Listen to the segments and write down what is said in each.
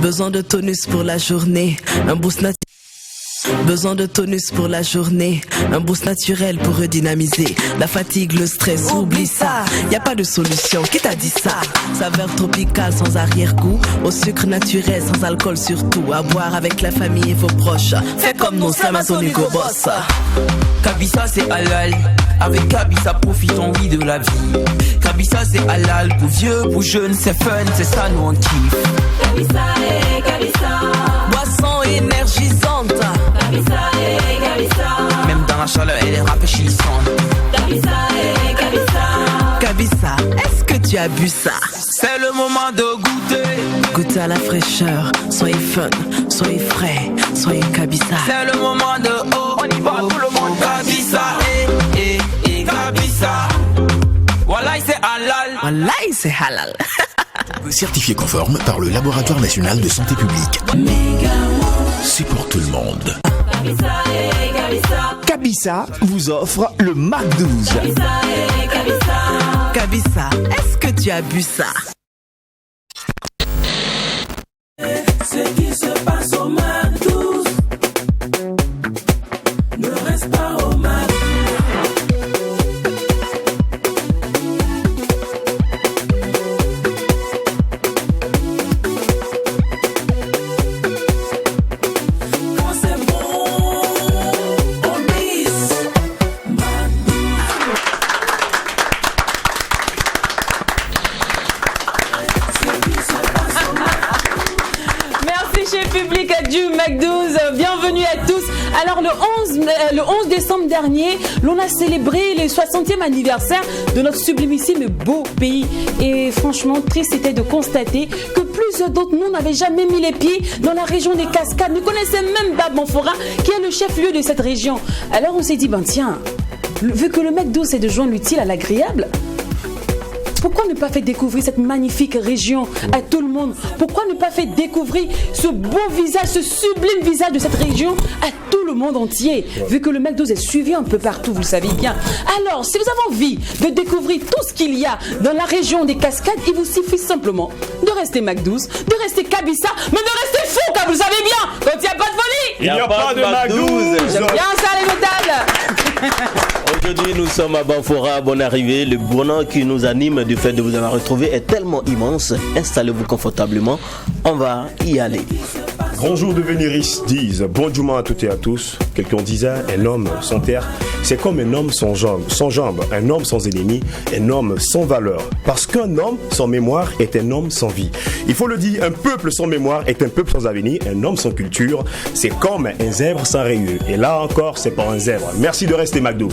Besoin de tonus pour la journée, un boost naturel. Besoin de tonus pour la journée, un boost naturel pour redynamiser. La fatigue, le stress, oublie ça. Y a pas de solution, qui t'a dit ça? Saveur tropicale sans arrière-goût, au sucre naturel sans alcool surtout. À boire avec la famille et vos proches. Fais comme nous, c'est Amazon Hugo Boss. Kabisa c'est halal, avec Kabisa profitons oui de la vie. Kabisa c'est halal, pour vieux, pour jeunes, c'est fun, c'est ça nous on kiffe. Kabisa et Kabisa, boisson énergisante. Kabisa et Kabisa, Même dans la chaleur elle est rafraîchissante. Kabisa et Kabisa, Kabisa, est-ce que tu as bu ça? C'est le moment de goûter. Goûtez à la fraîcheur, soyez fun, soyez frais, soyez Kabisa. C'est le moment de oh, on y va tout le monde. Kabisa et Kabisa. Wallahi c'est halal. Wallahi c'est halal. Certifié conforme par le Laboratoire National de Santé Publique. C'est pour tout le monde. Kabisa et Kabisa, Kabisa vous offre le Mac 12. Kabisa et Kabisa, Kabisa, est-ce que tu as bu ça? ce qui se passe au Mac 12 ne reste pas au Mac. Du Mac 12, bienvenue à tous. Alors le 11 décembre dernier, l'on a célébré le 60e anniversaire de notre sublimissime beau pays. Et franchement, triste était de constater que plusieurs d'entre nous n'avaient jamais mis les pieds dans la région des Cascades, ne connaissaient même pas Banfora, qui est le chef-lieu de cette région. Alors on s'est dit, ben tiens, vu que le Mac 12 c'est de joindre l'utile à l'agréable, pourquoi ne pas faire découvrir cette magnifique région à tout le monde? Pourquoi ne pas faire découvrir ce beau visage, ce sublime visage de cette région à tout le monde entier? Vu que le Mac 12 est suivi un peu partout, vous le savez bien. Alors, si vous avez envie de découvrir tout ce qu'il y a dans la région des Cascades, il vous suffit simplement de rester Mac 12, de rester Kabisa, mais de rester fou, car vous le savez bien, quand il n'y a pas de folie, il n'y a pas de Mac 12. J'aime bien ça, les métables. Aujourd'hui, nous sommes à Banfora, bonne arrivée. Le bonheur qui nous anime du fait de vous avoir retrouvé est tellement immense. Installez-vous confortablement, on va y aller. Bonjour de Vénéris disent bonjour à toutes et à tous. Quelqu'un disait un homme sans terre, c'est comme un homme sans jambes, un homme sans ennemis, un homme sans valeur. Parce qu'un homme sans mémoire est un homme sans vie. Il faut le dire, un peuple sans mémoire est un peuple sans avenir, un homme sans culture, c'est comme un zèbre sans rayures. Et là encore, c'est pas un zèbre. Merci de rester Mac 12.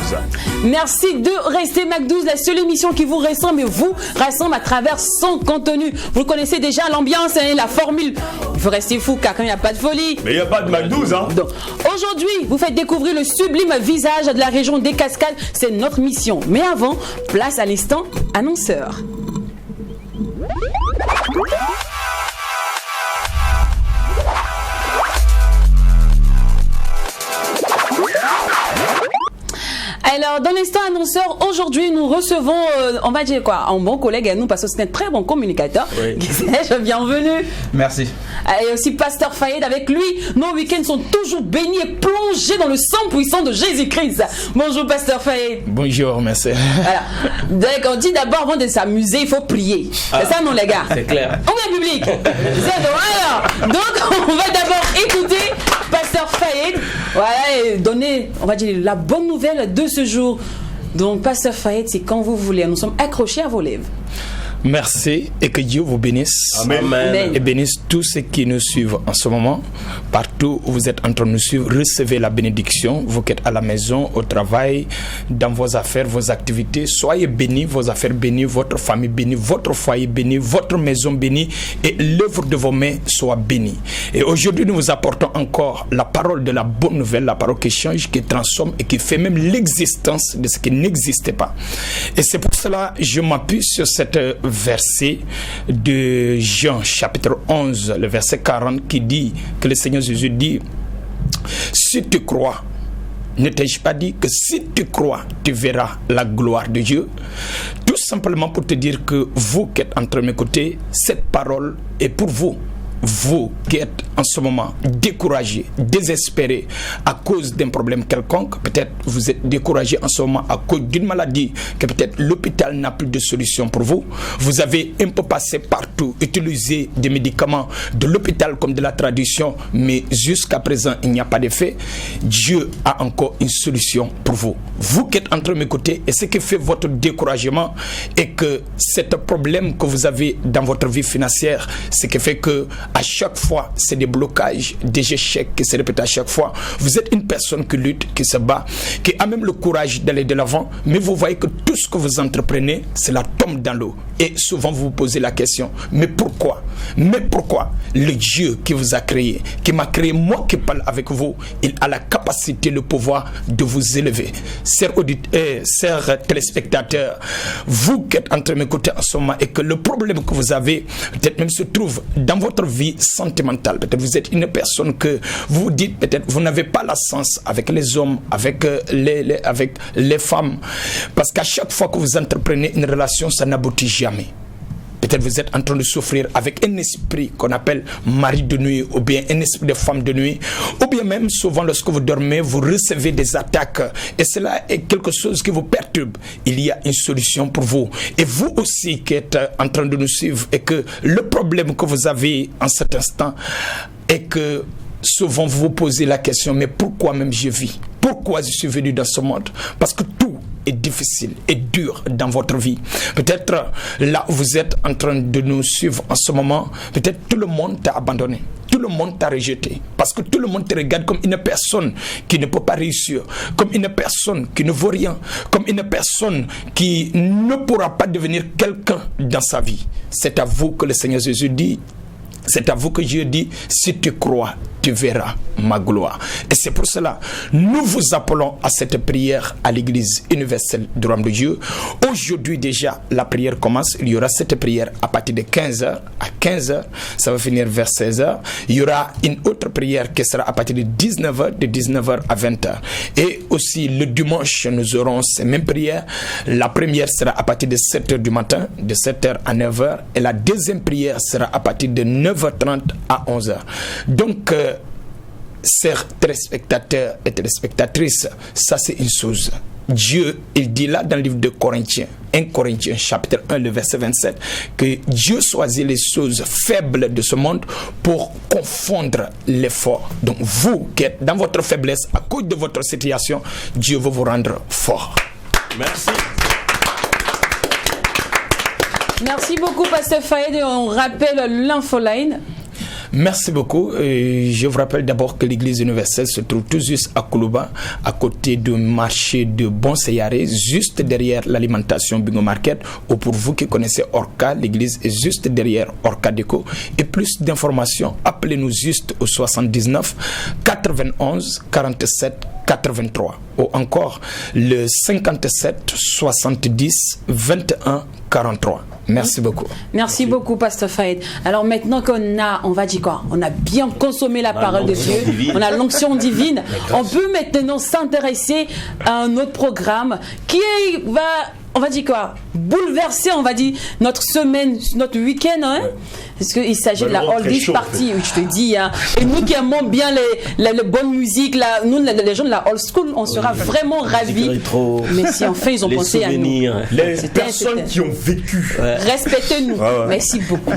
Merci de rester Mac 12, la seule émission qui vous rassemble et vous rassemble à travers son contenu. Vous connaissez déjà l'ambiance et la formule. Il faut rester fou car quand il n'y a pas de folie. Mais il n'y a pas de Mac 12, hein. Donc, aujourd'hui, vous faites découvrir le sublime visage de la région des Cascades. C'est notre mission. Mais avant, place à l'instant annonceur. Alors, dans l'instant annonceur, aujourd'hui, nous recevons, on va dire quoi, un bon collègue à nous, parce que c'est un très bon communicateur. Oui. Bienvenue. Merci. Et aussi Pasteur Fayed, avec lui, nos week-ends sont toujours bénis et plongés dans le sang puissant de Jésus-Christ. Bonjour Pasteur Fayed. Bonjour, merci. Voilà. Donc, on dit d'abord, avant de s'amuser, il faut prier. C'est ça, non, les gars? C'est clair. On est public. Donc, on va d'abord écouter Pasteur Fayed, voilà, et donner, on va dire, la bonne nouvelle de ce jour. Donc, Pasteur Fayed, c'est quand vous voulez. Nous sommes accrochés à vos lèvres. Merci et que Dieu vous bénisse. Amen. Amen. Et bénisse tous ceux qui nous suivent en ce moment. Partout où vous êtes en train de nous suivre, recevez la bénédiction. Vous qui êtes à la maison, au travail, dans vos affaires, vos activités. Soyez bénis, vos affaires bénies, votre famille bénie, votre foyer béni, votre maison bénie et l'œuvre de vos mains soit bénie. Et aujourd'hui, nous vous apportons encore la parole de la bonne nouvelle, la parole qui change, qui transforme et qui fait même l'existence de ce qui n'existait pas. Et c'est pour cela que je m'appuie sur cette verset de Jean chapitre 11, le verset 40 qui dit que le Seigneur Jésus dit: si tu crois, ne t'ai-je pas dit que si tu crois, tu verras la gloire de Dieu? Tout simplement pour te dire que vous qui êtes en train de m'écouter, cette parole est pour vous. vous qui êtes en ce moment découragé, désespéré à cause d'un problème quelconque, peut-être vous êtes découragé en ce moment à cause d'une maladie, que peut-être l'hôpital n'a plus de solution pour vous, vous avez un peu passé partout, utilisé des médicaments de l'hôpital comme de la tradition, mais jusqu'à présent il n'y a pas d'effet, Dieu a encore une solution pour vous. Vous qui êtes entre mes côtés, et ce qui fait votre découragement est que cet problème que vous avez dans votre vie financière, ce qui fait que à chaque fois c'est des blocages, des échecs qui se répètent à chaque fois. Vous êtes une personne qui lutte, qui se bat, qui a même le courage d'aller de l'avant, mais vous voyez que tout ce que vous entreprenez, cela tombe dans l'eau. Et souvent vous vous posez la question, mais pourquoi? Mais pourquoi? Le Dieu qui vous a créé, qui m'a créé, moi qui parle avec vous, il a la capacité, le pouvoir de vous élever. Chers téléspectateurs, vous qui êtes entre mes côtés en ce moment et que le problème que vous avez peut-être même se trouve dans votre vie sentimentale, peut-être vous êtes une personne que vous dites, peut-être vous n'avez pas la sens avec les hommes, avec les femmes, parce qu'à chaque fois que vous entreprenez une relation, ça n'aboutit jamais. Peut-être vous êtes en train de souffrir avec un esprit qu'on appelle mari de nuit, ou bien un esprit de femme de nuit, ou bien même souvent lorsque vous dormez, vous recevez des attaques et cela est quelque chose qui vous perturbe. Il y a une solution pour vous. Et vous aussi qui êtes en train de nous suivre et que le problème que vous avez en cet instant est que souvent vous vous posez la question, mais pourquoi même je vis? Pourquoi je suis venu dans ce monde? Parce que tout est difficile et dur dans votre vie. Peut-être là où vous êtes en train de nous suivre en ce moment, peut-être tout le monde t'a abandonné, tout le monde t'a rejeté, parce que tout le monde te regarde comme une personne qui ne peut pas réussir, comme une personne qui ne vaut rien, comme une personne qui ne pourra pas devenir quelqu'un dans sa vie. C'est à vous que le Seigneur Jésus dit, c'est à vous que Dieu dit, si tu crois, tu verras ma gloire. Et c'est pour cela, nous vous appelons à cette prière à l'église universelle du Royaume de Dieu. Aujourd'hui déjà, la prière commence. Il y aura cette prière à partir de 15h. À 15h, ça va finir vers 16h. Il y aura une autre prière qui sera à partir de 19h, de 19h à 20h. Et aussi, le dimanche, nous aurons ces mêmes prières. La première sera à partir de 7h du matin, de 7h à 9h. Et la deuxième prière sera à partir de 9h30 à 11h. Donc, chers téléspectateurs et téléspectatrices, ça c'est une chose. Dieu, il dit là dans le livre de Corinthiens, 1 Corinthiens chapitre 1, le verset 27, que Dieu choisit les choses faibles de ce monde pour confondre les forts. Donc vous qui êtes dans votre faiblesse à cause de votre situation, Dieu veut vous rendre fort. Merci. Merci beaucoup, Pasteur Fayed. On rappelle l'infoline. Merci beaucoup. Je vous rappelle d'abord que l'église universelle se trouve tout juste à Koulouba, à côté du marché de Bonseyare, juste derrière l'alimentation Bingo Market. Ou pour vous qui connaissez Orca, l'église est juste derrière Orca Déco. Et plus d'informations, appelez-nous juste au 79 91 47 83 ou encore le 57 70 21 43. Merci beaucoup. Merci beaucoup, Pasteur Fayed. Alors maintenant on va dire quoi? On a bien consommé la parole de Dieu. On a l'onction divine. On peut maintenant s'intéresser à un autre programme qui va, on va dire quoi? Bouleverser, on va dire, notre semaine, notre week-end, hein? Ouais. Parce qu'il s'agit de la Oldies Party, oui, je te dis. Hein. Et nous qui aimons bien les bonnes musiques, nous, les gens de la old school, on sera vraiment ravis. Mais si enfin ils ont pensé souvenirs. À nous. Les personnes qui ont vécu. Ouais. Respectez-nous. Ouais. Merci beaucoup.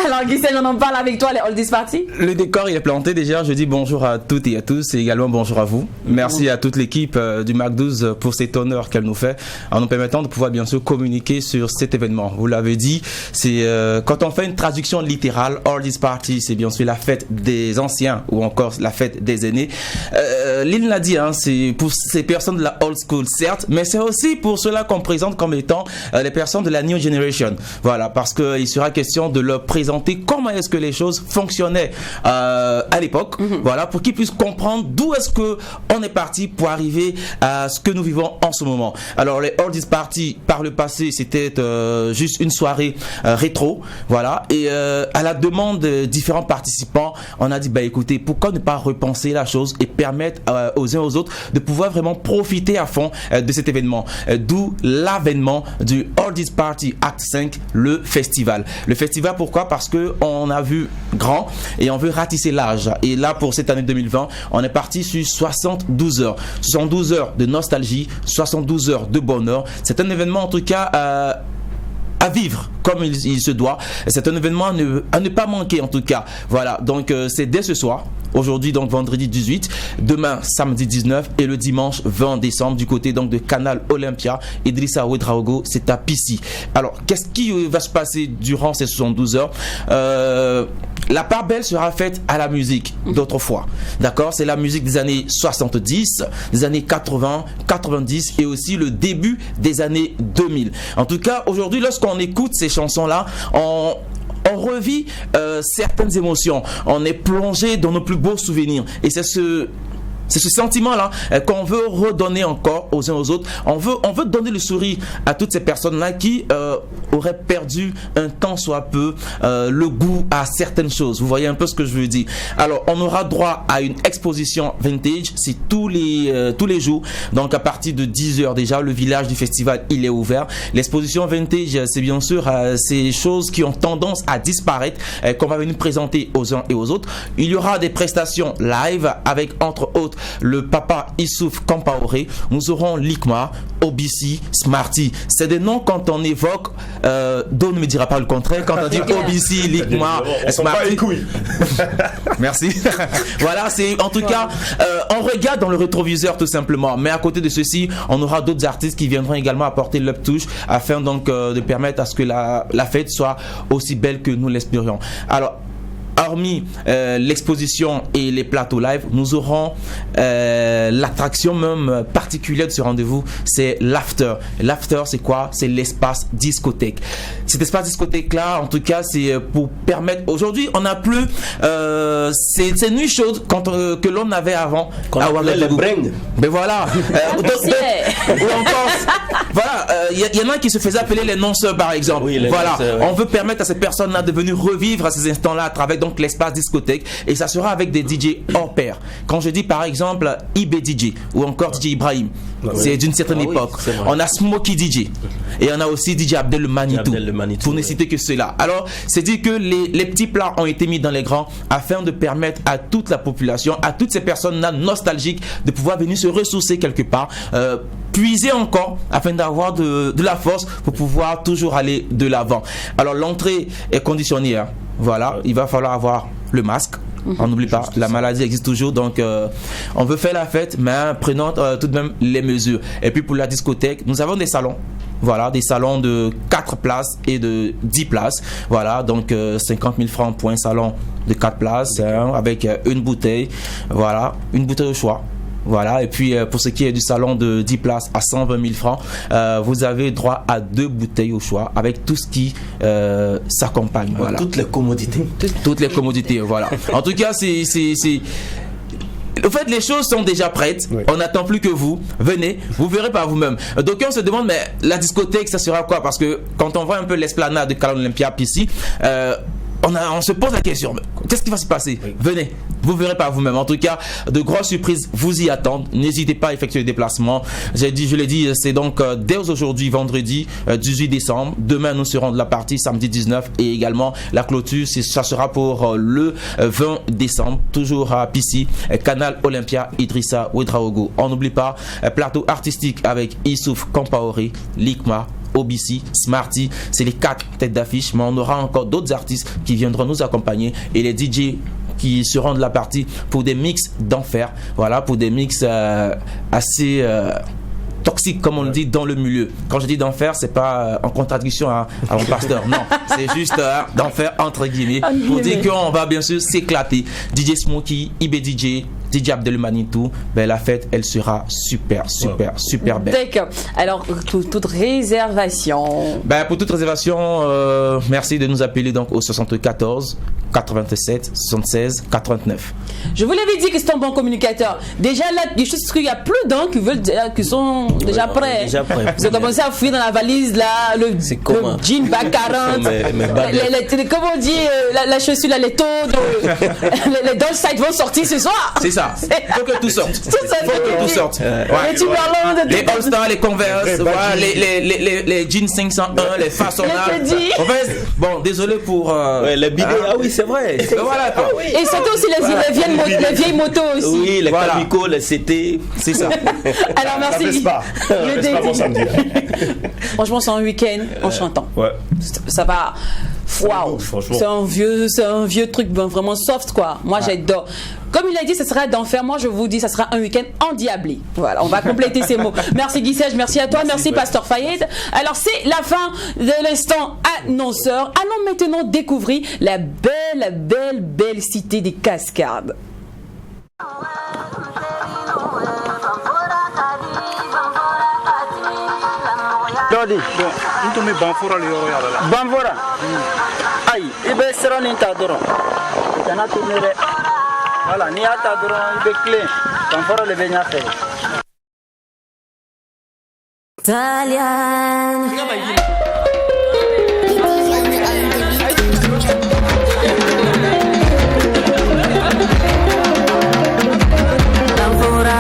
Alors, Gisèle, on en parle avec toi, les Oldies Party. Le décor il est planté déjà. Je dis bonjour à toutes et à tous et également bonjour à vous. Merci à toute l'équipe du Mac 12 pour cet honneur qu'elle nous fait en nous permettant de pouvoir bien sûr communiquer sur cet événement. Vous l'avez dit, c'est quand on fait une traduction littérale, Oldies Party, c'est bien sûr la fête des anciens ou encore la fête des aînés. Lynn l'a dit, hein, c'est pour ces personnes de la old school, certes, mais c'est aussi pour ceux-là qu'on présente comme étant les personnes de la new generation. Voilà, parce qu'il sera question de leur présenter comment est-ce que les choses fonctionnaient à l'époque, voilà, pour qu'ils puissent comprendre d'où est-ce que on est parti pour arriver à ce que nous vivons en ce moment. Alors les Oldies Party party par le passé, c'était juste une soirée rétro, voilà. Et à la demande de différents participants, on a dit bah écoutez, pourquoi ne pas repenser la chose et permettre aux uns aux autres de pouvoir vraiment profiter à fond de cet événement. D'où l'avènement du Oldies Party Act 5, le festival. Le festival, pourquoi? Parce que on a vu grand et on veut ratisser l'âge. Et là, pour cette année 2020, on est parti sur 72 heures. 72 heures de nostalgie, 72 heures de bonheur. C'est un événement en tout cas à vivre comme il se doit. C'est un événement à ne pas manquer en tout cas. Voilà, donc c'est dès ce soir. Aujourd'hui donc vendredi 18, demain samedi 19 et le dimanche 20 décembre du côté donc de Canal Olympia, Idrissa Ouedraogo, c'est à Pissy. Alors qu'est-ce qui va se passer durant ces 72 heures? La part belle sera faite à la musique d'autrefois, d'accord? C'est la musique des années 70, des années 80, 90 et aussi le début des années 2000. En tout cas aujourd'hui, lorsqu'on écoute ces chansons-là, on revit certaines émotions, on est plongé dans nos plus beaux souvenirs et c'est ce sentiment-là qu'on veut redonner encore aux uns aux autres. On veut donner le sourire à toutes ces personnes-là qui auraient perdu un tant soit peu le goût à certaines choses. Vous voyez un peu ce que je veux dire. Alors, on aura droit à une exposition vintage, c'est tous les jours. Donc, à partir de 10h déjà, le village du festival, il est ouvert. L'exposition vintage, c'est bien sûr ces choses qui ont tendance à disparaître, qu'on va venir présenter aux uns et aux autres. Il y aura des prestations live avec, entre autres, le papa Issouf Kampaoré. Nous aurons Likma, OBC, Smarty. C'est des noms quand on évoque, Don ne me dira pas le contraire, quand on dit OBC, Likma, Smarty. Merci. Voilà, c'est en tout cas, on regarde dans le rétroviseur tout simplement. Mais à côté de ceci, on aura d'autres artistes qui viendront également apporter leur touche afin donc de permettre à ce que la fête soit aussi belle que nous l'espérions. Alors, hormis l'exposition et les plateaux live, nous aurons l'attraction même particulière de ce rendez-vous, c'est l'after. L'after, c'est quoi? C'est l'espace discothèque. Cet espace discothèque-là, en tout cas, c'est pour permettre... Aujourd'hui, on n'a plus ces nuits chaudes que l'on avait avant. Qu'on appelait les bringues. Mais voilà. Ou encore... Voilà, il y en a qui se faisaient appeler les non-sœurs par exemple. Oui, voilà, ouais. On veut permettre à ces personnes-là de venir revivre à ces instants-là à travers donc l'espace discothèque et ça sera avec des DJ hors pair. Quand je dis par exemple IB DJ ou encore DJ Ibrahim, c'est d'une certaine époque. Oui, on a Smokey DJ et on a aussi DJ Abdel le Manitou, pour ne citer que cela. Alors, c'est dit que les petits plats ont été mis dans les grands afin de permettre à toute la population, à toutes ces personnes-là nostalgiques de pouvoir venir se ressourcer quelque part, puiser encore afin d'avoir de la force pour pouvoir toujours aller de l'avant. Alors l'entrée est conditionnée, hein. Voilà, il va falloir avoir le masque. On n'oublie pas, la maladie existe toujours, donc on veut faire la fête, mais prenons tout de même les mesures. Et puis pour la discothèque, nous avons des salons. Voilà, des salons de 4 places et de 10 places. Voilà, donc 50 000 francs pour un salon de 4 places, hein, avec une bouteille. Voilà, une bouteille au choix. Voilà, et puis pour ce qui est du salon de 10 places à 120 000 francs, vous avez droit à 2 bouteilles au choix avec tout ce qui s'accompagne. Voilà. Toutes les commodités. Toutes les commodités, voilà. En tout cas, c'est... En fait, les choses sont déjà prêtes. Oui. On n'attend plus que vous. Venez, vous verrez par vous-même. Donc, on se demande, mais la discothèque, ça sera quoi? Parce que quand on voit un peu l'esplanade de Canal Olympia ici, on se pose la question, qu'est-ce qui va se passer? Oui. Venez, vous verrez par vous-même. En tout cas, de grosses surprises vous y attendent. N'hésitez pas à effectuer le déplacement. Je l'ai dit, c'est donc dès aujourd'hui, vendredi 18 décembre. Demain, nous serons de la partie samedi 19 et également la clôture, ça sera pour le 20 décembre. Toujours à Pissy, Canal Olympia, Idrissa Ouedraogo. On n'oublie pas, plateau artistique avec Issouf Kampaoré, Likma, OBC, Smarty, c'est les 4 têtes d'affiche, mais on aura encore d'autres artistes qui viendront nous accompagner et les DJ qui seront de la partie pour des mix d'enfer, voilà, pour des mix assez toxiques comme on le dit dans le milieu. Quand je dis d'enfer, c'est pas en contradiction à mon pasteur, non, c'est juste d'enfer entre guillemets, pour dire qu'on va bien sûr s'éclater. DJ Smokey, IB DJ, DJ Abdelmanitou, la fête, elle sera super belle. D'accord. Alors, toute réservation. Pour toute réservation, merci de nous appeler donc au 74 87 76 89. Je vous l'avais dit que c'est un bon communicateur. Déjà là, il y a plus d'un qui sont déjà prêts. Vous avez commencé à fouiller dans la valise là, le jean bac 40, comment on dit, la chaussure, les taux, les doll sites vont sortir ce soir. C'est ça. Faut que tout sorte. Tout sorte. Les All-Stars, les Converse, les jeans 501, les façonnables. En fait, bon, désolé pour les bidets. Ah oui, c'est vrai. Voilà quoi. Et surtout aussi les vieilles motos aussi. Oui, les Cabico, les CT. C'est ça. Alors merci. Franchement, c'est un week-end en chantant. Ouais. Ça va. Waouh. C'est un vieux truc vraiment soft quoi. Moi j'adore. Comme il a dit, ce sera d'enfer. Moi, je vous dis, ça sera un week-end endiablé. Voilà, on va compléter ces mots. Merci Guy Serge, merci à toi, merci Pasteur Fayed. Alors, c'est la fin de l'instant annonceur. Allons maintenant découvrir la belle cité des Cascades. Dodi, bon, nous banfora le yoro yala. Banfora. Aïe, ibe sera ni ta doro. Kana tournere. Voilà, ni ata doro ibe clé. Banfora le benya fait. Italian. Bamfora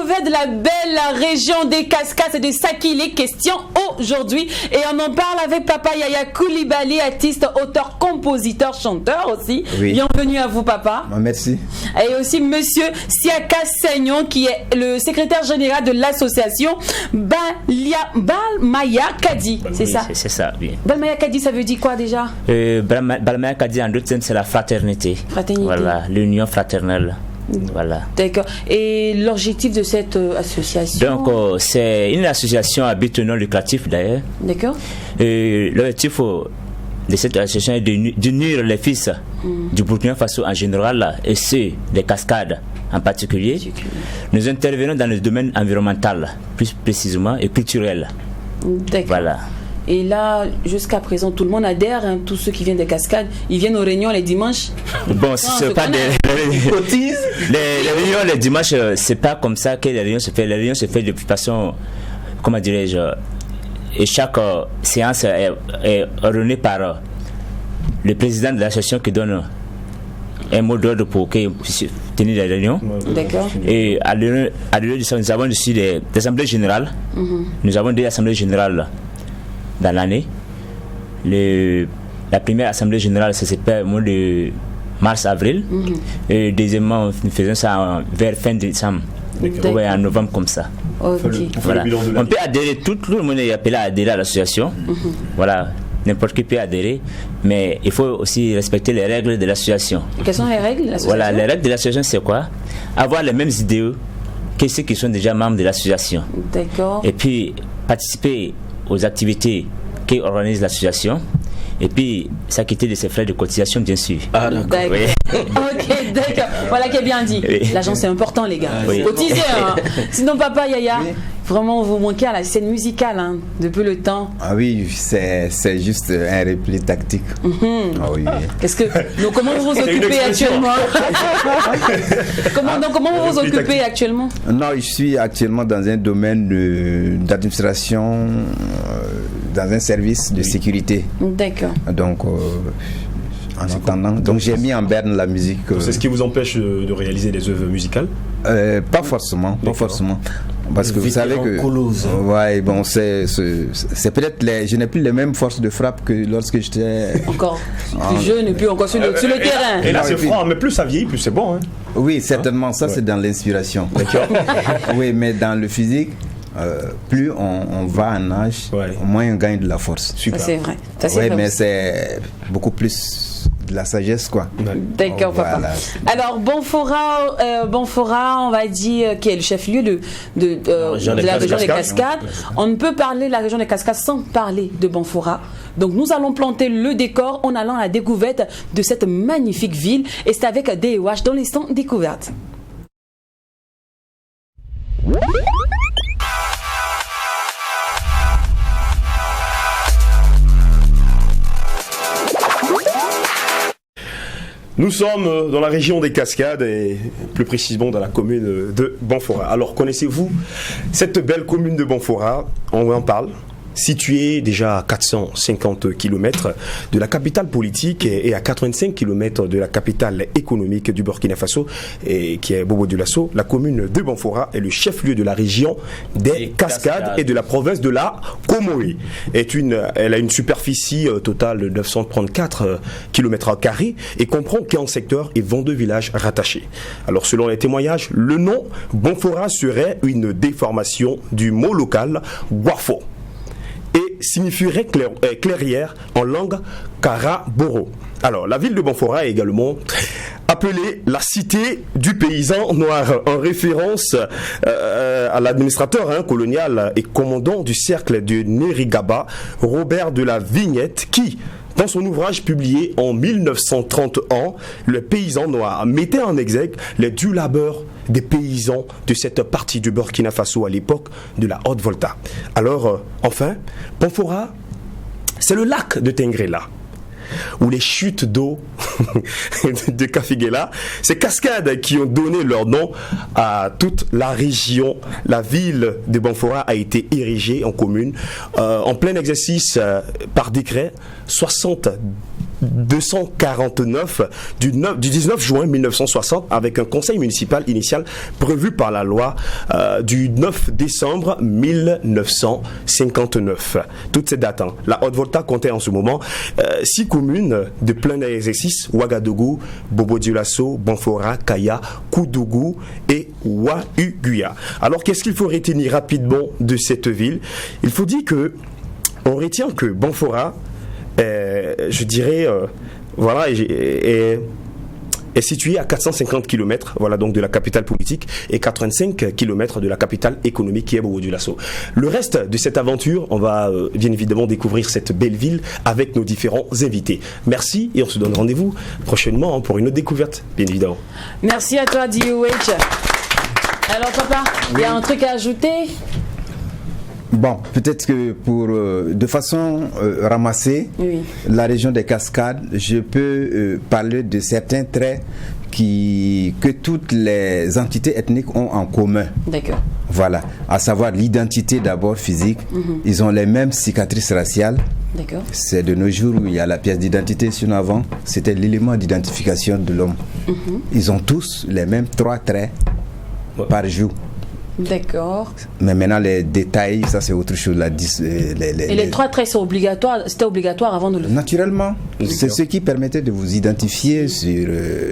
découverte de la belle région des Cascades. C'est de ça qu'il est question aujourd'hui. Et on en parle avec Papa Yaya Coulibaly, artiste, auteur, compositeur, chanteur aussi. Oui. Bienvenue à vous, Papa. Merci. Et aussi Monsieur Siaka Seignon, qui est le secrétaire général de l'association Balmaya Kadi. C'est oui, ça? C'est ça, oui. Balmaya Kadi, ça veut dire quoi déjà? Balmaya Kadi, en d'autres termes, c'est la fraternité. Voilà, l'union fraternelle. Voilà. D'accord. Et l'objectif de cette association? Donc, c'est une association à but non lucratif d'ailleurs. D'accord. L'objectif de cette association est d'unir les fils du Burkina Faso en général et ceux des Cascades en particulier. Nous intervenons dans le domaine environnemental, plus précisément, et culturel. D'accord. Voilà. Et là, jusqu'à présent, tout le monde adhère, hein, tous ceux qui viennent des Cascades, ils viennent aux réunions les dimanches. Bon, c'est pas des les réunions les dimanches, c'est pas comme ça que les réunions se font. Les réunions se font de façon, comment dirais-je, et chaque séance est ordonnée par le président de l'association qui donne un mot d'ordre pour qu'ils puissent tenir les réunions. D'accord. Et à l'heure de ça, nous avons aussi des assemblées générales. Nous avons des assemblées générales dans l'année. La première assemblée générale, ça s'est fait au mois de mars-avril. Et deuxièmement, nous faisons ça vers fin décembre. Ouais, en novembre comme ça. Okay. Voilà. On peut adhérer, tout le monde est appelé à adhérer à l'association. Voilà, n'importe qui peut adhérer, mais il faut aussi respecter les règles de l'association. Quelles sont les règles de l'association? Voilà, les règles de l'association, c'est quoi? Avoir les mêmes idéaux que ceux qui sont déjà membres de l'association. D'accord. Et puis participer aux activités qu'organise l'association. Et puis s'acquitter de ses frais de cotisation, bien sûr. Ah, d'accord. Oui. Ok, d'accord. Voilà qui est bien dit. Oui. L'argent, c'est important, les gars. Oui. Cotisez, hein. Sinon, Papa Yaya, vraiment, vous manquez à la scène musicale, hein, depuis le temps. Ah oui, c'est juste un repli tactique. Ah oui. Comment vous vous occupez actuellement? Comment vous vous occupez actuellement? Non, je suis actuellement dans un domaine d'administration, dans un service de sécurité. D'accord. Donc, en attendant, donc j'ai mis en berne la musique. C'est ce qui vous empêche de réaliser des œuvres musicales? Pas forcément. Parce que vous savez que ouais, bon, c'est peut-être je n'ai plus les mêmes forces de frappe que lorsque j'étais encore plus jeune et puis encore sur le terrain. Et là c'est franc, mais plus ça vieillit, plus c'est bon, hein. Oui, certainement, ça c'est dans l'inspiration. D'accord. Oui, mais dans le physique, plus on va en âge, moins on gagne de la force. Super. Ça c'est vrai. Oui, mais c'est beaucoup plus de la sagesse, quoi. D'accord, papa. Voilà. Alors, Bonfora, on va dire, qui est le chef-lieu de la région des Cascades. On ne peut parler de la région des Cascades sans parler de Bonfora. Donc, nous allons planter le décor en allant à la découverte de cette magnifique ville. Et c'est avec DEWASH dans l'instant découverte. Nous sommes dans la région des Cascades et plus précisément dans la commune de Bonfora. Alors connaissez-vous cette belle commune de Bonfora? On en parle. Située déjà à 450 km de la capitale politique et à 85 km de la capitale économique du Burkina Faso, et qui est Bobo Dioulasso, la commune de Bonfora est le chef-lieu de la région des Cascades et de la province de la Comoé. Elle a une superficie totale de 934 km² et comprend 15 secteurs et 22 villages rattachés. Alors selon les témoignages, le nom Bonfora serait une déformation du mot local Guafo et signifierait clairière en langue Karaboro. Alors, la ville de Bonfora est également appelée la cité du paysan noir, en référence à l'administrateur colonial et commandant du cercle de Nerigaba, Robert de la Vignette, qui, dans son ouvrage publié en 1931, Le paysan noir, mettait en exergue les durs labeurs des paysans de cette partie du Burkina Faso à l'époque de la Haute-Volta. Alors, enfin, Bonfora, c'est le lac de Tengrela, ou les chutes d'eau de Kafiguela, ces cascades qui ont donné leur nom à toute la région. La ville de Bonfora a été érigée en commune en plein exercice par décret 60 249 du 19 juin 1960 avec un conseil municipal initial prévu par la loi du 9 décembre 1959. Toutes ces dates. La Haute-Volta comptait en ce moment 6 communes de plein exercice: Ouagadougou, Bobo-Dioulasso, Banfora, Kaya, Koudougou et Ouahuguia. Alors qu'est-ce qu'il faut retenir rapidement de cette ville? Il faut dire que on retient que Banfora, je dirais, est situé à 450 km donc de la capitale politique et 85 km de la capitale économique qui est Bobo-Dioulasso. Le reste de cette aventure, on va bien évidemment découvrir cette belle ville avec nos différents invités. Merci et on se donne rendez-vous prochainement pour une autre découverte, bien évidemment. Merci à toi, DOH. Alors papa, il y a un truc à ajouter? Bon, peut-être que pour de façon ramassée, la région des Cascades, je peux parler de certains traits que toutes les entités ethniques ont en commun. D'accord. Voilà, à savoir l'identité d'abord physique. Ils ont les mêmes cicatrices raciales. D'accord. C'est de nos jours où il y a la pièce d'identité sur l'avant. C'était l'élément d'identification de l'homme. Ils ont tous les mêmes 3 traits par jour. D'accord. Mais maintenant les détails, ça c'est autre chose. Et les 3 traits sont obligatoires. C'était obligatoire avant de le faire. Naturellement. C'est ce qui permettait de vous identifier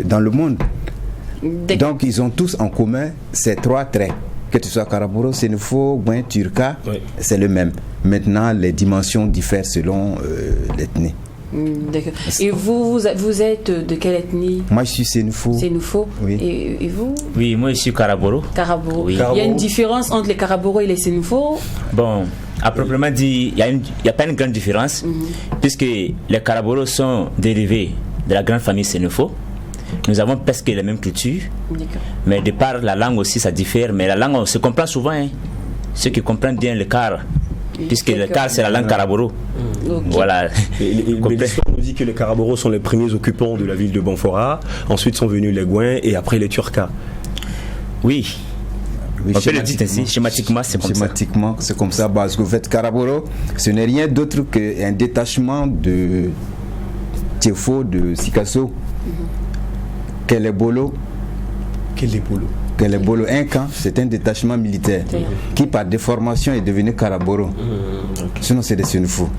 dans le monde. Donc ils ont tous en commun ces 3 traits. Que tu sois Karaboro, Sénoufo, Gouin, Turka, c'est le même. Maintenant les dimensions diffèrent selon l'ethnie. D'accord. Et vous êtes de quelle ethnie? Moi je suis Sénoufo. Sénoufo. Oui. Et vous? Oui, moi je suis Karaboro. Karaboro. Oui. Il y a une différence entre les Karaboro et les Sénoufo? Bon, à proprement dit, il n'y a pas une grande différence, puisque les Karaboro sont dérivés de la grande famille Sénoufo. Nous avons presque les mêmes cultures, mais de par la langue aussi ça diffère, mais la langue on se comprend souvent. Ceux qui comprennent bien le Kar, puisque le Kar c'est la langue Karaboro. Voilà. L'histoire nous dit que les Karaboro sont les premiers occupants de la ville de Banfora, ensuite sont venus les Gouins et après les Turcas. Oui. On peut le dire ainsi, schématiquement c'est comme ça. Schématiquement c'est comme ça, parce que vous faites Karaboro, ce n'est rien d'autre qu'un détachement de Tiefo, de Sikasso, Kelebolo. Kelebolo Incan, c'est un détachement militaire qui par déformation est devenu Karaboro. Sinon c'est des Sénoufo.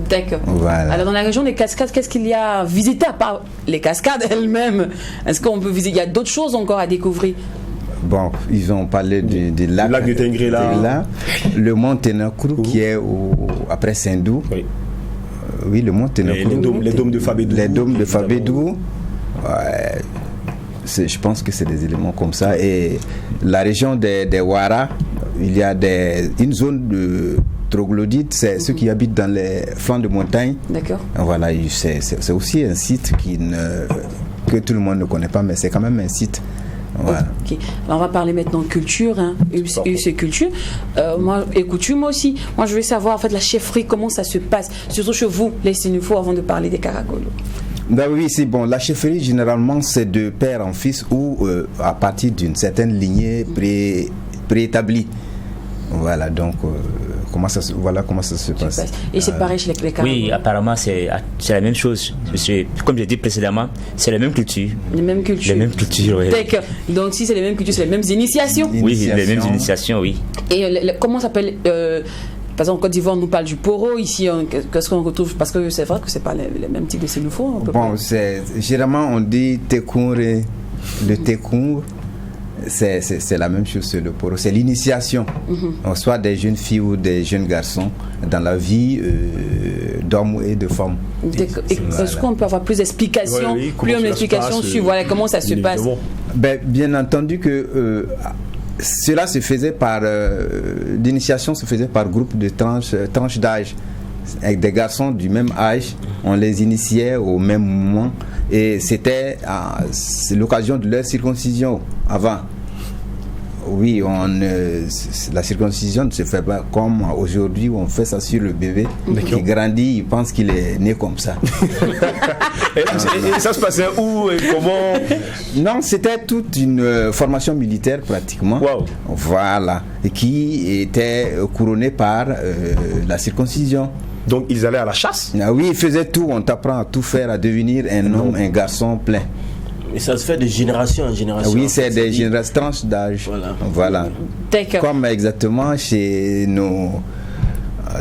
D'accord. Voilà. Alors dans la région des Cascades, qu'est-ce qu'il y a à visiter à part les cascades elles-mêmes? Est-ce qu'on peut visiter? Il y a d'autres choses encore à découvrir? Bon, ils ont parlé des lacs. Le lac de Tengrela. Le mont Tenakourou qui est après Sindou. Oui, le mont Tenakourou. Les dômes de Fabédougou. Les dômes de Fabédougou. Je pense que c'est des éléments comme ça. Et la région des Ouara, il y a une zone de troglodytes, c'est ceux qui habitent dans les flancs de montagne. D'accord. Voilà, c'est aussi un site que tout le monde ne connaît pas, mais c'est quand même un site. Voilà. Okay. Alors on va parler maintenant culture, c'est culture. Et coutume aussi. Moi je veux savoir en fait la chefferie, comment ça se passe, surtout chez vous, les Sénoufo, avant de parler des Karagolo. Ben oui, c'est bon. La chefferie, généralement, c'est de père en fils ou à partir d'une certaine lignée préétablie. Voilà, donc comment ça se passe. Et c'est pareil chez les Karagolo? Oui, apparemment, c'est la même chose. Comme j'ai dit précédemment, c'est la même culture. Les mêmes cultures. Oui. D'accord. Donc, si c'est les mêmes cultures, c'est les mêmes initiations. Oui, les mêmes initiations, oui. Et comment s'appelle par exemple, en Côte d'Ivoire, on nous parle du poro. Ici, qu'est-ce qu'on retrouve? Parce que c'est vrai que c'est pas les mêmes types de Sénoufo. Bon, généralement, on dit tekour. Le tekour, c'est la même chose sur le poro. C'est l'initiation. Soit des jeunes filles ou des jeunes garçons dans la vie d'hommes et de femmes. Est-ce qu'on peut avoir plus d'explications, sur comment ça se passe? Bien entendu que cela se faisait l'initiation se faisait par groupe de tranches d'âge. Avec des garçons du même âge, on les initiait au même moment et c'est l'occasion de leur circoncision avant. Oui, la circoncision ne se fait pas comme aujourd'hui où on fait ça sur le bébé qui grandit, il pense qu'il est né comme ça. et ça se passait où et comment? Non, c'était toute une formation militaire pratiquement. Wow. Voilà, et qui était couronnée par la circoncision. Donc ils allaient à la chasse? Ah oui, ils faisaient tout, on t'apprend à tout faire, à devenir un homme, un garçon plein. Et ça se fait de génération en génération. Oui, c'est des générations, tranches d'âge. Voilà. D'accord. Comme exactement chez nos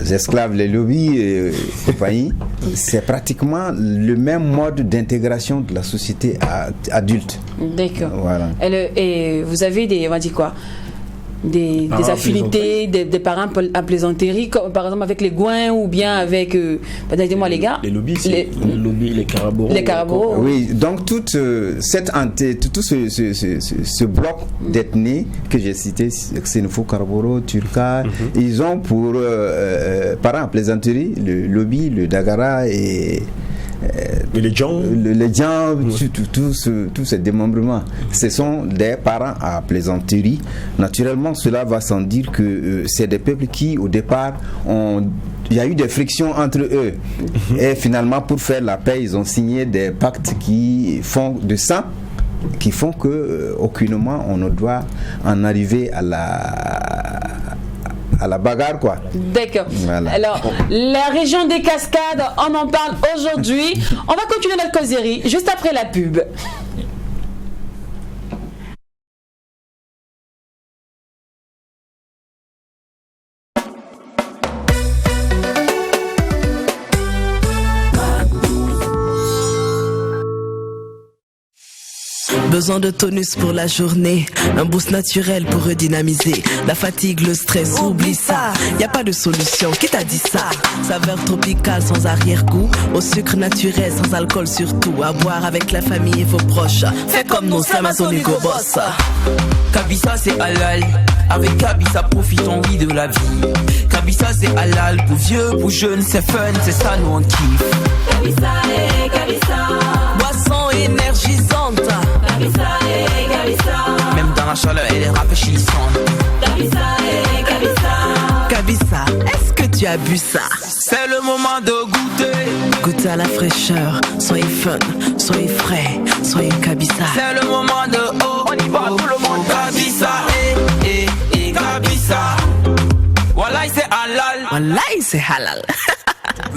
esclaves, les lobbies et compagnie, c'est pratiquement le même mode d'intégration de la société adulte. D'accord. Voilà. Et vous avez des, on va dire quoi, des affinités, des parents à plaisanterie, comme par exemple avec les Gouins ou bien avec, aidez-moi les gars. Les lobbies, les lobbies, les Caraboros. Les Caraboros. Oui, donc toute cette tout ce bloc d'ethnies que j'ai cité, Xénopho, Caraboro, Turka, ils ont pour parents à plaisanterie le lobby, le Dagara et les gens, tous ces démembrements, ce sont des parents à plaisanterie. Naturellement, cela va sans dire que c'est des peuples qui, au départ, il y a eu des frictions entre eux. Et finalement, pour faire la paix, ils ont signé des pactes qui font de sang, qui font que aucunement on ne doit en arriver à la bagarre, quoi. D'accord. Voilà. Alors, la région des Cascades, on en parle aujourd'hui. On va continuer notre causerie juste après la pub. Besoin de tonus pour la journée, un boost naturel pour redynamiser. La fatigue, le stress, oublie ça. Y a pas de solution, qui t'a dit ça? Saveur tropicale sans arrière-goût, au sucre naturel sans alcool surtout. À boire avec la famille et vos proches. Fais comme nous, Amazon Hugo Boss. Kabisa c'est halal, avec Kabisa profitons oui de la vie. Kabisa c'est halal, pour vieux, pour jeunes, c'est fun, c'est ça nous on kiffe. Kabisa et Kabisa, boisson énergisante. Kabisa et Kabisa, même dans la chaleur elle est rafraîchissante. Kabisa et Kabisa, Kabisa, est-ce que tu as bu ça? C'est le moment de goûter. Goûtez à la fraîcheur, soyez fun, soyez frais, soyez Kabisa. C'est le moment de on y va tout le monde. Kabisa et Kabisa. Wallahi c'est halal. Wallahi c'est halal.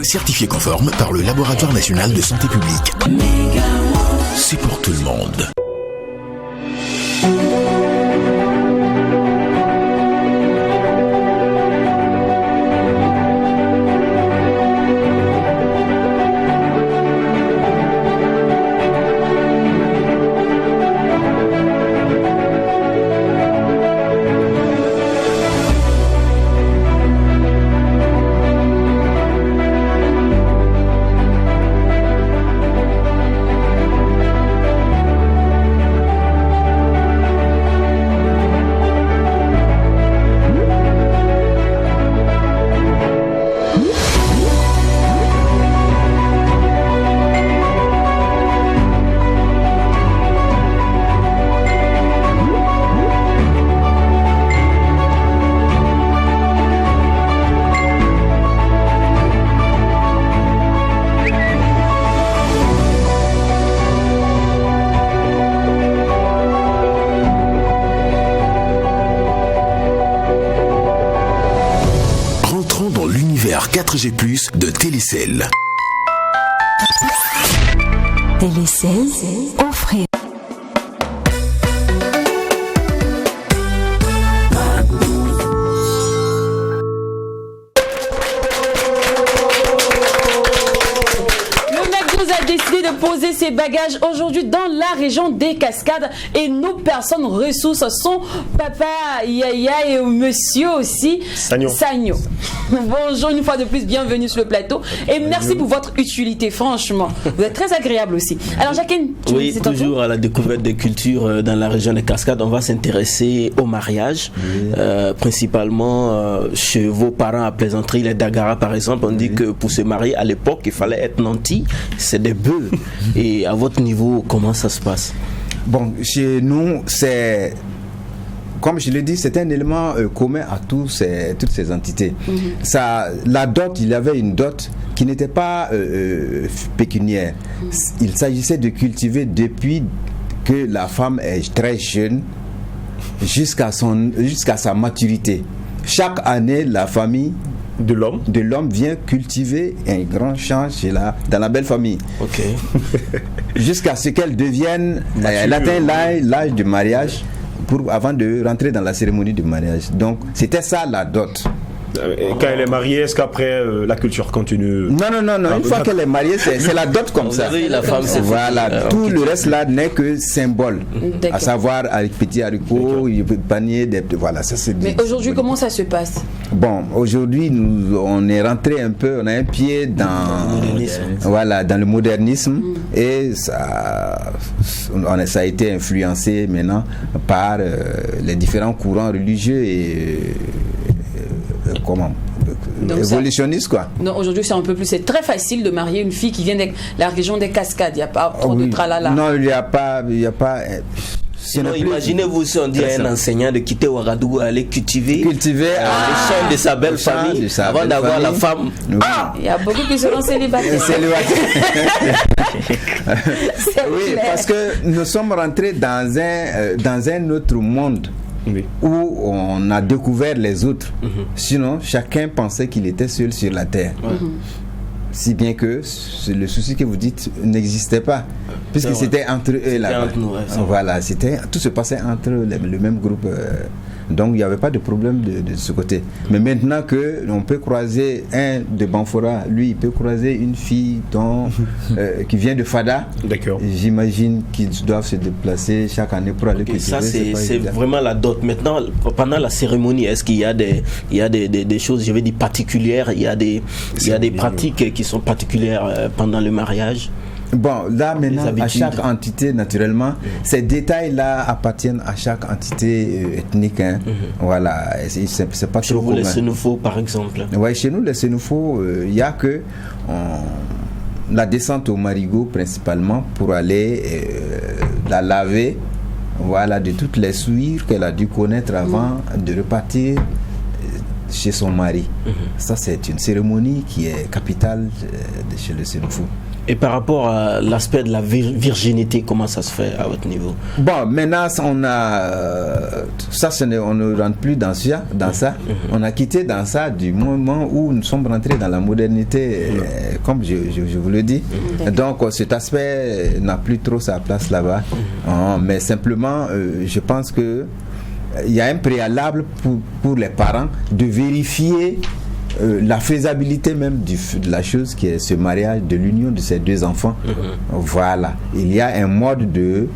Certifié conforme par le Laboratoire National de Santé Publique. C'est pour tout le monde. univers 4G+ de Télécel. Télécel, offrez. A décidé de poser ses bagages aujourd'hui dans la région des Cascades et nos personnes ressources sont papa, yaya et monsieur aussi Sagno. Bonjour une fois de plus, bienvenue sur le plateau et merci pour votre utilité, franchement vous êtes très agréable aussi. Alors Jacqueline, oui, toujours à la découverte des cultures dans la région des Cascades. On va s'intéresser au mariage, principalement chez vos parents à Plaisanterie, les Dagara par exemple. On dit que pour se marier à l'époque il fallait être nanti, c'est des bœufs. Et à votre niveau, comment ça se passe? Bon, chez nous, c'est, comme je l'ai dit, c'est un élément commun à toutes ces entités. Ça, la dot, il y avait une dot qui n'était pas pécuniaire. Il s'agissait de cultiver depuis que la femme est très jeune jusqu'à sa maturité. Chaque année, la famille de l'homme vient cultiver un grand champ dans la belle famille. Ok. Jusqu'à ce qu'elle devienne, elle atteigne l'âge du mariage avant de rentrer dans la cérémonie du mariage. Donc c'était ça la dot. Et quand elle est mariée, est-ce qu'après la culture continue? Non. Une fois qu'elle est mariée, c'est la dot comme ça. La femme, c'est tout le reste là n'est que symbole. À savoir avec petit haricot, panier, voilà. Ça c'est. Mais aujourd'hui, comment ça se passe? Bon, aujourd'hui, on est rentré un peu, on a un pied dans le modernisme et ça a été influencé maintenant par les différents courants religieux et évolutionniste quoi. Non, aujourd'hui c'est très facile de marier une fille qui vient de la région des Cascades, il n'y a pas trop de tralala. Non, il n'y a pas sinon, imaginez-vous si on dit à un enseignant de quitter Ouagadougou, aller cultiver les champs de sa belle famille avant d'avoir la femme. Il y a beaucoup qui seront célibataires. Oui, parce que nous sommes rentrés dans un autre monde. Oui. Où on a découvert les autres. Sinon, chacun pensait qu'il était seul sur la terre. Si bien que le souci que vous dites n'existait pas, puisque c'était entre eux là. Voilà, tout se passait entre le même groupe. Donc il n'y avait pas de problème de ce côté. Mais maintenant que on peut croiser un de Banfora, lui il peut croiser une fille qui vient de Fada. D'accord. J'imagine qu'ils doivent se déplacer chaque année pour aller cultiver. Ça c'est vraiment la dot. Maintenant, pendant la cérémonie, est-ce qu'il y a des choses, je vais dire particulières, il y a des pratiques qui sont particulières pendant le mariage? Bon, là maintenant, à chaque entité, naturellement, ces détails-là appartiennent à chaque entité ethnique. Voilà, c'est pas trop commun. Chez vous, les Sénoufos, par exemple? Oui, chez nous, les Sénoufos, il n'y a que la descente au marigot, principalement, pour aller la laver, voilà, de toutes les souillures qu'elle a dû connaître avant de repartir chez son mari. Ça, c'est une cérémonie qui est capitale chez les Sénoufos. Et par rapport à l'aspect de la virginité, comment ça se fait à votre niveau? Bon, maintenant, on ne rentre plus dans ça. On a quitté dans ça du moment où nous sommes rentrés dans la modernité, comme je vous le dis. Donc, cet aspect n'a plus trop sa place là-bas. Mais simplement, je pense que il y a un préalable pour les parents de vérifier la faisabilité même de la chose qui est ce mariage, de l'union de ces deux enfants. Voilà, il y a un mode de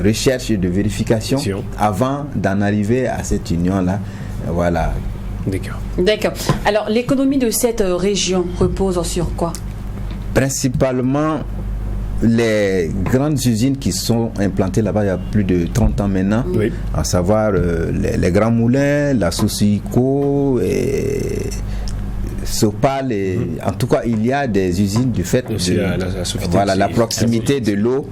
recherche et de vérification avant d'en arriver à cette union là. Voilà. D'accord. Alors l'économie de cette région repose sur quoi? Principalement les grandes usines qui sont implantées là-bas il y a plus de 30 ans maintenant, à savoir les grands moulins, la Sosico et Sopal, en tout cas il y a des usines du fait de la proximité de l'eau.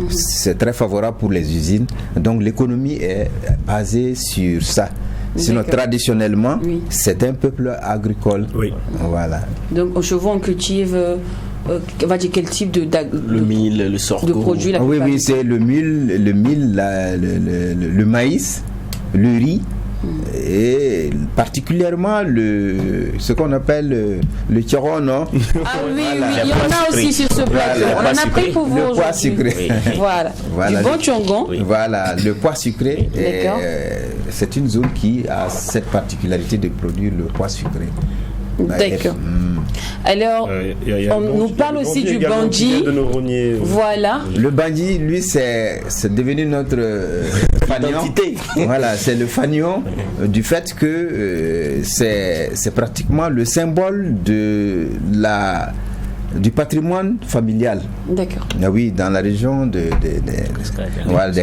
C'est très favorable pour les usines, donc l'économie est basée sur ça. Sinon traditionnellement c'est un peuple agricole. Voilà. Donc au Chevaux on cultive on va dire quel type le mil, le sorgho, de produits? Oui, c'est le mil, le maïs, le riz. Et particulièrement ce qu'on appelle le tiron, non? Ah oui, il y en a aussi sur ce plateau. On en a pris pour vous. Le pois sucré. Voilà. Du bon tchongon. Voilà, le pois sucré. C'est une zone qui a cette particularité de produire le pois sucré. D'accord. Alors, on nous parle aussi du bandit. Voilà. Le bandit, lui, c'est devenu notre fanion. Voilà, c'est le fanion du fait que c'est pratiquement le symbole du patrimoine familial. D'accord. Oui, dans la région des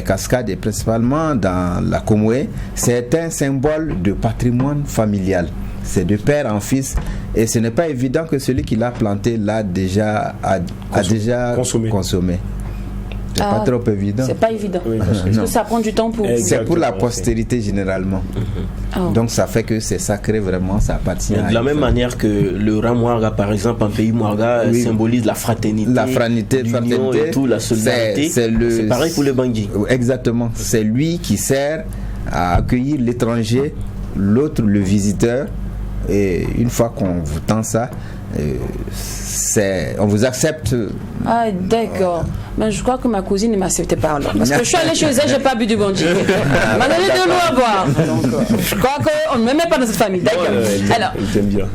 Cascades et principalement dans la Comoué, c'est un symbole de patrimoine familial. C'est de père en fils et ce n'est pas évident que celui qui l'a planté a déjà consommé. C'est pas trop évident. C'est pas évident. Parce que ça prend du temps pour. C'est pour la postérité généralement. Donc ça fait que c'est sacré vraiment, ça appartient. De la même manière que le Ramouarga, par exemple, en pays Mouarga, symbolise la fraternité, l'union et tout, la solidarité. C'est pareil pour le bandit. Exactement. C'est lui qui sert à accueillir l'étranger, l'autre le visiteur. Et une fois qu'on vous tend ça, on vous accepte. Ah, d'accord. Mais je crois que ma cousine ne m'acceptait pas alors. Parce que je suis allée chez elle, je n'ai pas bu du bon Dieu. Elle m'a donné de l'eau à boire. Donc, je crois qu'on ne me met pas dans cette famille. D'accord. Alors, bien.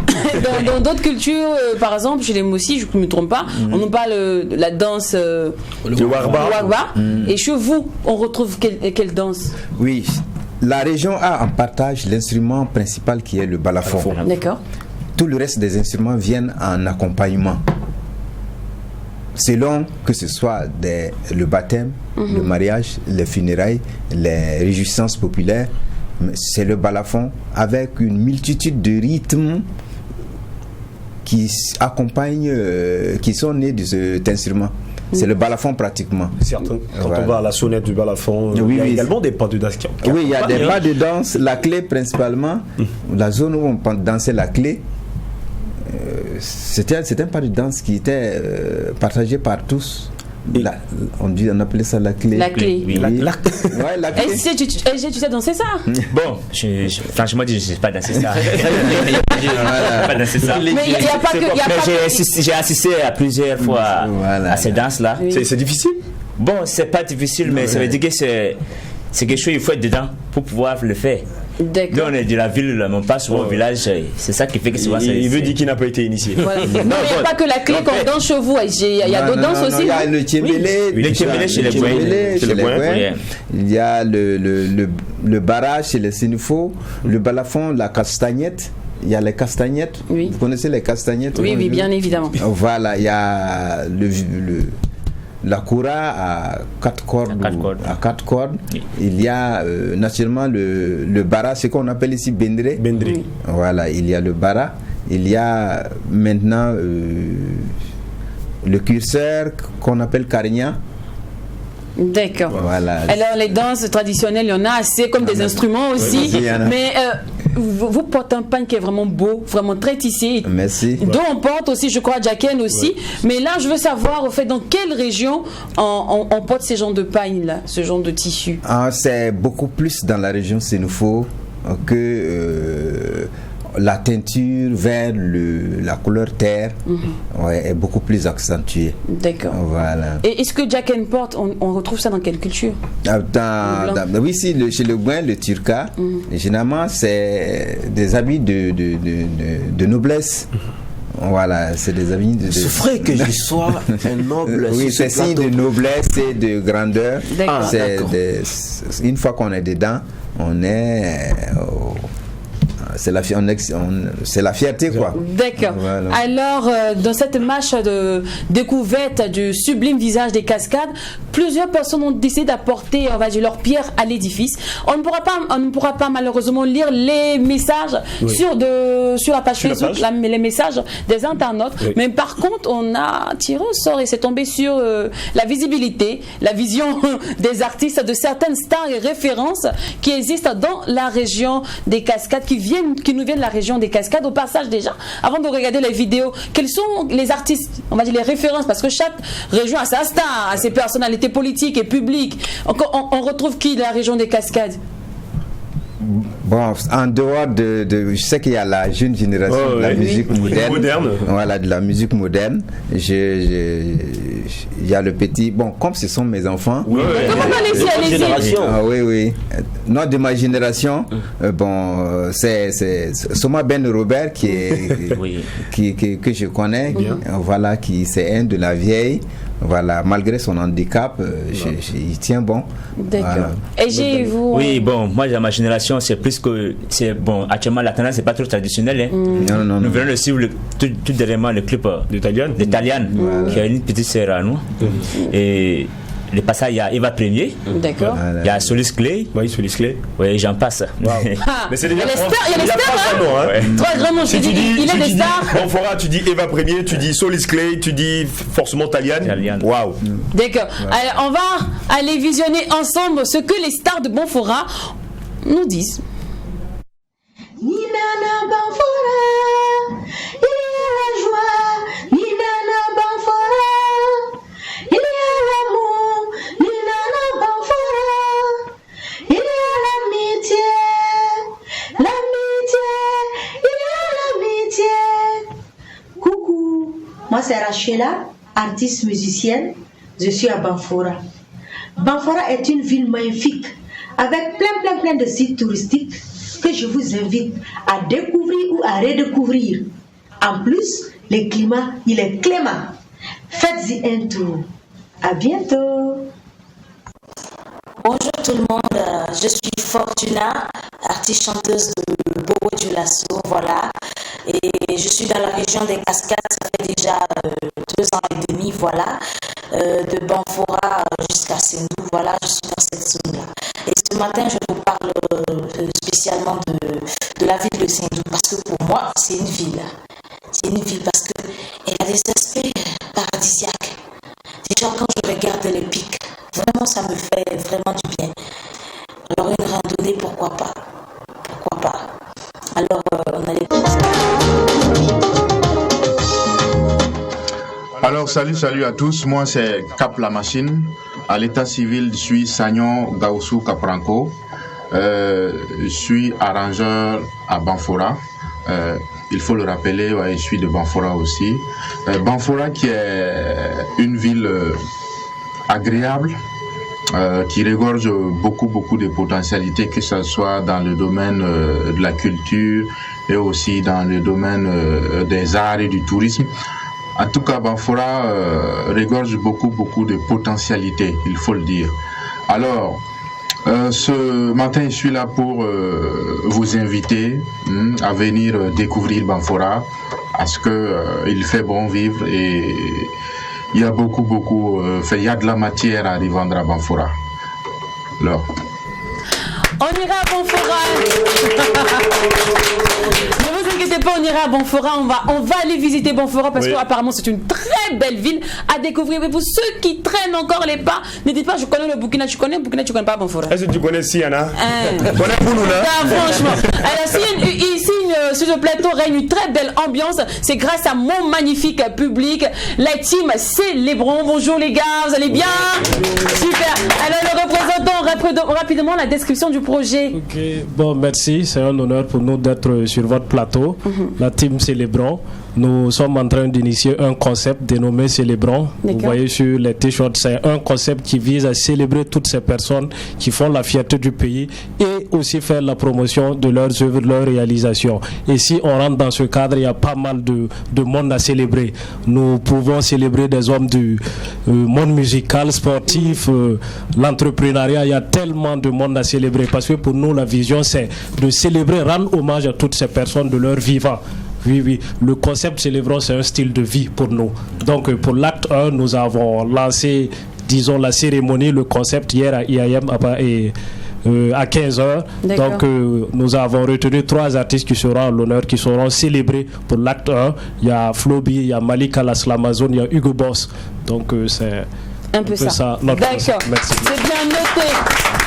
Dans d'autres cultures, par exemple, chez les Moussis, je ne me trompe pas, on nous parle de la danse le Warba. Et chez vous, on retrouve quelle danse? Oui. La région a en partage l'instrument principal qui est le balafon. D'accord. Tout le reste des instruments viennent en accompagnement. Selon que ce soit le baptême, le mariage, les funérailles, les réjouissances populaires, c'est le balafon avec une multitude de rythmes qui accompagnent, qui sont nés de cet instrument. C'est le balafon pratiquement. Certain. Quand on va à la sonnette du balafon, il y a également des pas de danse. Oui, il y a des pas de danse. La clé principalement, la zone où on dansait la clé, c'était un pas de danse qui était partagé par tous. On appelait ça la clé. La clé. Oui. La clé. Tu sais danser ça? Bon, franchement, je ne sais pas danser ça. Pas danser ça. Mais il n'y a pas que. J'ai assisté à plusieurs fois à ces danses-là. Oui. C'est difficile? Bon, c'est pas difficile, mais ça veut dire que c'est quelque chose, il faut être dedans pour pouvoir le faire. Nous on est de la ville, on passe souvent au village, c'est ça qui fait que souvent il veut dire qu'il n'a pas été initié. Voilà. Non, il n'y a pas que la clé qu'on danse chez vous, il y a d'autres danses aussi. Il y a le tchembélé, le tchembélé chez les Bouins, il y a le barrage chez les Sénifaux, le balafon, la castagnette. Il y a les castagnettes. Oui. Vous connaissez les castagnettes? Oui, bien évidemment. Voilà, il y a la koura à 4 cordes. À 4 cordes. Oui. Il y a naturellement le bara, ce qu'on appelle ici bendre. Oui. Voilà, il y a le bara. Il y a maintenant le curseur qu'on appelle carignan. D'accord. Voilà. Alors les danses traditionnelles, il y en a assez comme des instruments aussi. Oui, mais vous portez un pagne qui est vraiment beau, vraiment très tissé. Merci. Dont on porte aussi, je crois, Jacken aussi. Oui. Mais là, je veux savoir, au fait, dans quelle région on porte ces genres de pagne là, ce genre de tissu? C'est beaucoup plus dans la région Sénoufo que la teinture vers la couleur terre est beaucoup plus accentuée. D'accord. Voilà. Et est-ce que Jacken porte, on retrouve ça dans quelle culture? Oui, chez le Gouin, le turca, généralement c'est des habits de noblesse. Voilà, c'est des habits de... Ce ferait que je sois un noble. Oui, c'est signe de noblesse et de grandeur. Une fois qu'on est dedans, on est... c'est la fierté, quoi. D'accord. Voilà. Alors, dans cette marche de découverte du sublime visage des cascades, plusieurs personnes ont décidé d'apporter, on va dire, leur pierre à l'édifice. On ne pourra pas malheureusement lire les messages sur la page Facebook, les messages des internautes. Oui. Mais par contre, on a tiré au sort et c'est tombé sur la visibilité, la vision des artistes, de certaines stars et références qui existent dans la région des cascades, qui nous viennent de la région des cascades. Au passage, déjà, avant de regarder les vidéos, quels sont les artistes, on va dire les références, parce que chaque région a sa star, a ses personnalités politiques et publiques. On retrouve qui de la région des cascades? Bon, en dehors je sais qu'il y a la jeune génération de la musique moderne. Voilà, de la musique moderne. Il y a le petit. Bon, comme ce sont mes enfants. Oui. Allez-y. Oui. Non, de ma génération. Bon, c'est Soma Ben Robert que je connais. Voilà, c'est un de la vieille. Voilà, malgré son handicap, il tient bon. D'accord. Voilà. Et vous... Oui, bon, moi, dans ma génération, c'est plus que... actuellement, la tendance, c'est pas trop traditionnel. Hein. Non. Nous venons de suivre tout dernièrement le clip d'Italiane, qui a une petite sœur à nous. Et... le passage, il y a Eva Premier. D'accord. Il y a Solis Clay. Oui, Solis Clay. Oui, j'en passe. Wow. Mais c'est déjà il y a les stars, hein. Trois grands noms. Il est des stars. Bon, Fora, tu dis Eva Premier, tu dis Solis Clay, tu dis forcément Taliane. Waouh. D'accord. Alors, on va aller visionner ensemble ce que les stars de Bonfora nous disent. Ninana Bonfora, il y a la joie. Ninana Bonfora, il y a l'amour. Ninana Bonfora, il y a l'amitié. Il y a Moi, c'est Rachela, artiste musicienne. Je suis à Banfora. Banfora est une ville magnifique avec plein de sites touristiques que je vous invite à découvrir ou à redécouvrir. En plus, le climat, il est clément. Faites-y un tour. À bientôt. Bonjour tout le monde, je suis Fortuna, artiste chanteuse de Bobo du Lasso, voilà. Et je suis dans la région des Cascades, ça fait déjà 2 ans et demi, voilà. De Banfora jusqu'à Sendou, voilà, je suis dans cette zone-là. Et ce matin, je vous parle spécialement de la ville de Sendou, parce que pour moi, c'est une ville. C'est une ville parce qu'elle a des aspects paradisiaques. Déjà, quand je regarde les pics, vraiment, ça me fait vraiment du bien. Alors, une randonnée, pourquoi pas? Pourquoi pas? Alors, on allait comme ça. Alors, salut à tous. Moi, c'est Cap La Machine. À l'état civil, je suis Sagnon Gaoussou Capranco. Je suis arrangeur à Banfora. Il faut le rappeler, ouais, je suis de Banfora aussi. Banfora qui est une ville agréable, qui regorge beaucoup de potentialités, que ce soit dans le domaine de la culture et aussi dans le domaine des arts et du tourisme. En tout cas, Banfora regorge beaucoup de potentialités, il faut le dire. Alors, ce matin, je suis là pour vous inviter à venir découvrir Banfora, parce que il fait bon vivre et il y a beaucoup, il y a de la matière à revendre à Banfora. Alors. On ira à Banfora. Ne vous inquiétez pas, on ira à Banfora. On va aller visiter Banfora parce qu'apparemment c'est une très belle ville à découvrir. Mais pour ceux qui traînent encore les pas, ne dites pas je connais le Burkina. Tu connais le Burkina, tu connais pas Banfora. Est-ce que tu connais Siana? Tu connais Pounou là? Franchement. Alors ici sur le plateau règne une très belle ambiance. C'est grâce à mon magnifique public, la team Célébrons. Bonjour les gars, vous allez bien? Super. Alors le représentant rapidement la description du projet. Ok, bon merci, c'est un honneur pour nous d'être sur votre plateau, la team Célébrons. Nous sommes en train d'initier un concept dénommé Célébrons. Vous voyez sur les t-shirts, c'est un concept qui vise à célébrer toutes ces personnes qui font la fierté du pays et aussi faire la promotion de leurs œuvres, leurs réalisations. Et si on rentre dans ce cadre, il y a pas mal de monde à célébrer. Nous pouvons célébrer des hommes du monde musical, sportif, l'entrepreneuriat. Il y a tellement de monde à célébrer parce que pour nous, la vision, c'est de célébrer, rendre hommage à toutes ces personnes de leur vivant. Oui, le concept Célébrons, c'est un style de vie pour nous. Donc, pour l'acte 1, nous avons lancé, disons, la cérémonie, le concept hier à IAM à 15h. Donc, nous avons retenu 3 artistes qui seront à l'honneur, qui seront célébrés pour l'acte 1. Il y a Floby, il y a Malika Laslamazone, il y a Hugo Boss. Donc, c'est un peu ça. D'accord, c'est bien noté.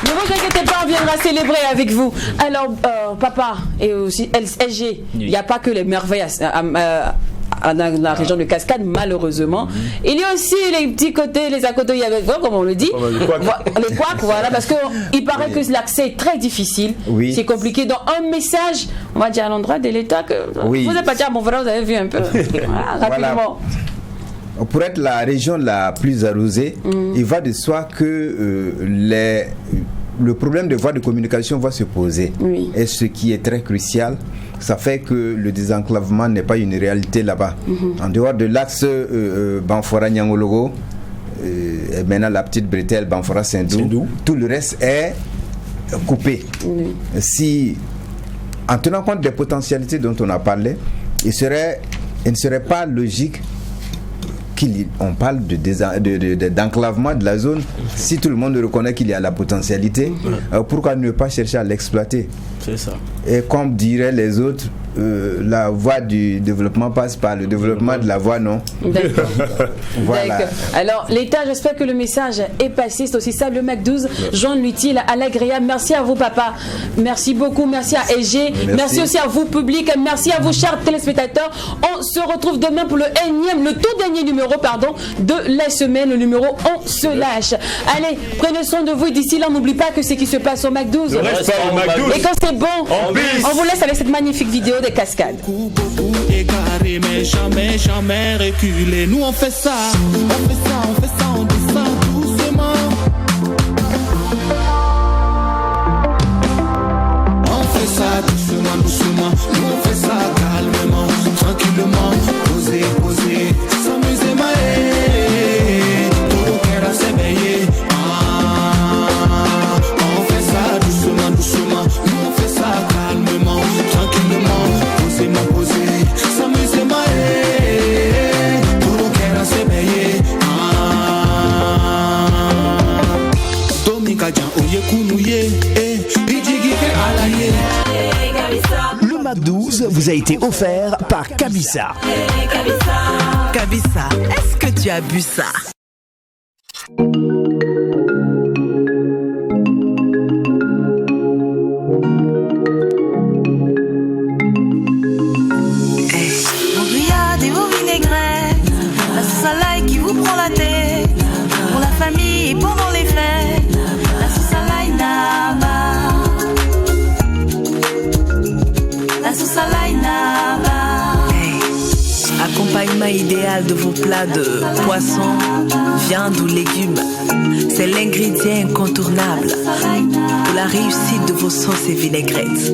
Ne vous inquiétez pas, on viendra célébrer avec vous. Alors, papa et aussi LG, il n'y a pas que les merveilles dans la région de Cascades, malheureusement. Il y a aussi les petits côtés, les à côté, comme on le dit. Les couacs, voilà, parce qu'il paraît que l'accès est très difficile. C'est compliqué. Donc, un message, on va dire à l'endroit de l'État que vous n'êtes pas dit à Banfora, vous avez vu un peu. Voilà, rapidement. Pour être la région la plus arrosée, il va de soi que le problème de voie de communication va se poser. Et ce qui est très crucial, ça fait que le désenclavement n'est pas une réalité là-bas. En dehors de l'axe Banfora-Nyangologo, et maintenant la petite bretelle Banfora-Sendou, tout le reste est coupé. Si, en tenant compte des potentialités dont on a parlé, il ne serait pas logique on parle d'enclavement de la zone. Si tout le monde reconnaît qu'il y a la potentialité, pourquoi ne pas chercher à l'exploiter? C'est ça. Et comme diraient les autres, la voie du développement passe par le développement de la voie, non? D'accord. Voilà. Alors, l'État, j'espère que le message est passé. C'est aussi ça, le MAC12, joindre l'utile à l'agréable. Merci à vous, papa. Merci beaucoup. Merci à EG. Merci aussi à vous, public. Merci à vous, chers téléspectateurs. On se retrouve demain pour le tout dernier numéro, de la semaine. Le numéro On se lâche. Allez, prenez soin de vous. Et d'ici là, n'oublie pas que ce qui se passe au MAC12. Et quand c'est bon, on vous laisse avec cette magnifique vidéo des cascades. Beaucoup égaré, mais jamais reculé. Nous on fait ça, on descend doucement. On fait ça doucement, nous on fait ça calmement, tranquillement, posé, s'amuser, tout le cœur à s'éveiller. On fait ça doucement, nous on fait ça calmement, tranquillement, posé, s'amuser, tout le cœur à s'éveiller. Domika Djan, oye kounouye, bidjigi ke alaye. Le Mac 12 vous a été offert par Kabissa. Kabissa, est-ce que tu as bu ça? Vos grillades et vos vinaigrettes, la sauce à l'ail qui vous prend la tête, pour la famille et pendant les fêtes, la sauce à l'ail Naba. La sauce à l'ail Naba. Accompagnement idéal de vos plats de poisson, viande ou légumes. C'est l'ingrédient incontournable pour la réussite de vos sauces et vinaigrettes.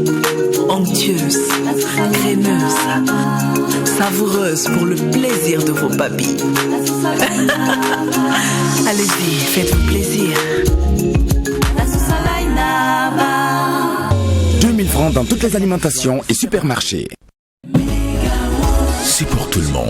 Onctueuse, crémeuse, savoureuse pour le plaisir de vos papilles. Allez-y, faites-vous plaisir. La sauce à l'ail Naba. 2000 francs dans toutes les alimentations et supermarchés. C'est pour tout le monde.